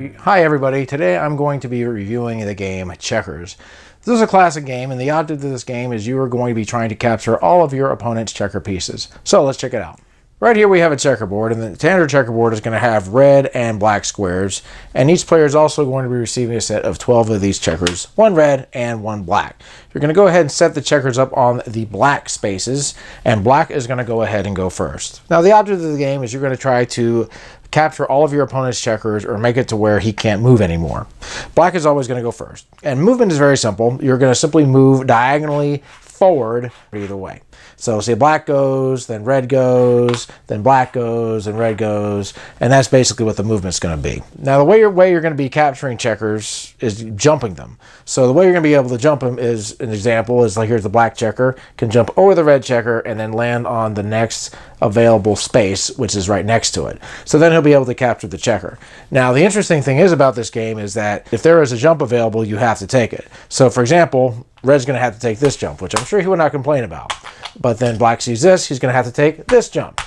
Hi everybody, today I'm going to be reviewing the game Checkers. This is a classic game, and the object of this game is you are going to be trying to capture all of your opponent's checker pieces. So let's check it out. Right here we have a checkerboard, and the standard checkerboard is going to have red and black squares, and each player is also going to be receiving a set of 12 of these checkers, one red and one black. You're going to go ahead and set the checkers up on the black spaces, and black is going to go ahead and go first. Now the object of the game is you're going to try to capture all of your opponent's checkers or make it to where he can't move anymore. Black is always going to go first, and movement is very simple. You're going to simply move diagonally forward either way. So say black goes, then red goes, then black goes, and red goes, and that's basically what the movement's going to be. Now the way you're going to be capturing checkers is jumping them. So the way you're going to be able to jump them is, an example is like here's the black checker, can jump over the red checker and then land on the next available space, which is right next to it. So then he'll be able to capture the checker. Now the interesting thing is about this game is that if there is a jump available, you have to take it. So for example, red's going to have to take this jump, which I'm sure he would not complain about. But then black sees this, he's going to have to take this jump,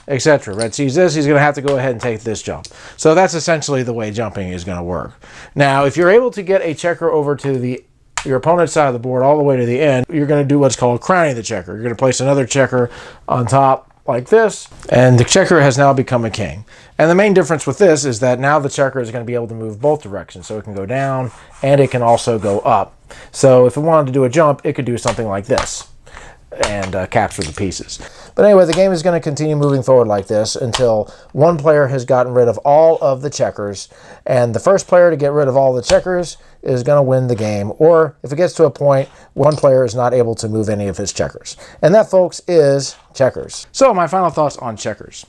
etc. Red sees this, he's going to have to go ahead and take this jump. So that's essentially the way jumping is going to work. Now, if you're able to get a checker over to your opponent's side of the board all the way to the end, you're going to do what's called crowning the checker. You're going to place another checker on top like this, and the checker has now become a king. And the main difference with this is that now the checker is going to be able to move both directions. So it can go down and it can also go up. So if it wanted to do a jump, it could do something like this and capture the pieces. But anyway, the game is going to continue moving forward like this until one player has gotten rid of all of the checkers, and the first player to get rid of all the checkers is going to win the game, or if it gets to a point one player is not able to move any of his checkers. And that, folks, is Checkers. So my final thoughts on Checkers.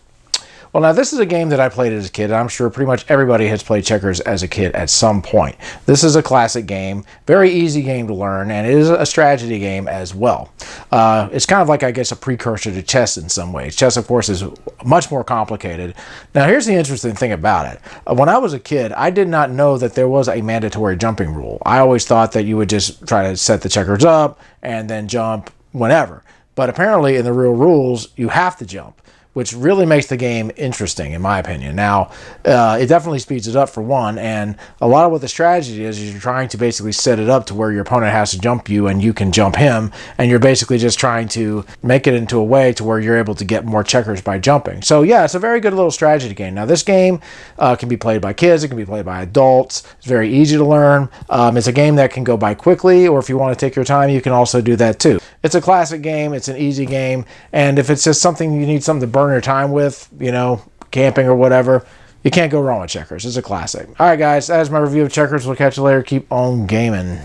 Well, now this is a game that I played as a kid, and I'm sure pretty much everybody has played checkers as a kid at some point. This is a classic game, very easy game to learn, and it is a strategy game as well. It's kind of like, I guess, a precursor to chess in some ways. Chess, of course, is much more complicated. Now, here's the interesting thing about it. When I was a kid, I did not know that there was a mandatory jumping rule. I always thought that you would just try to set the checkers up and then jump whenever. But apparently, in the real rules, you have to jump, which really makes the game interesting, in my opinion. Now, it definitely speeds it up for one, and a lot of what the strategy is you're trying to basically set it up to where your opponent has to jump you and you can jump him, and you're basically just trying to make it into a way to where you're able to get more checkers by jumping. So yeah, it's a very good little strategy game. Now this game can be played by kids, it can be played by adults, it's very easy to learn. It's a game that can go by quickly, or if you want to take your time, you can also do that too. It's a classic game, it's an easy game, and if it's just something you need something to burn your time with, you know, camping or whatever, you can't go wrong with Checkers. It's a classic. All right, guys, that is my review of Checkers. We'll catch you later. Keep on gaming.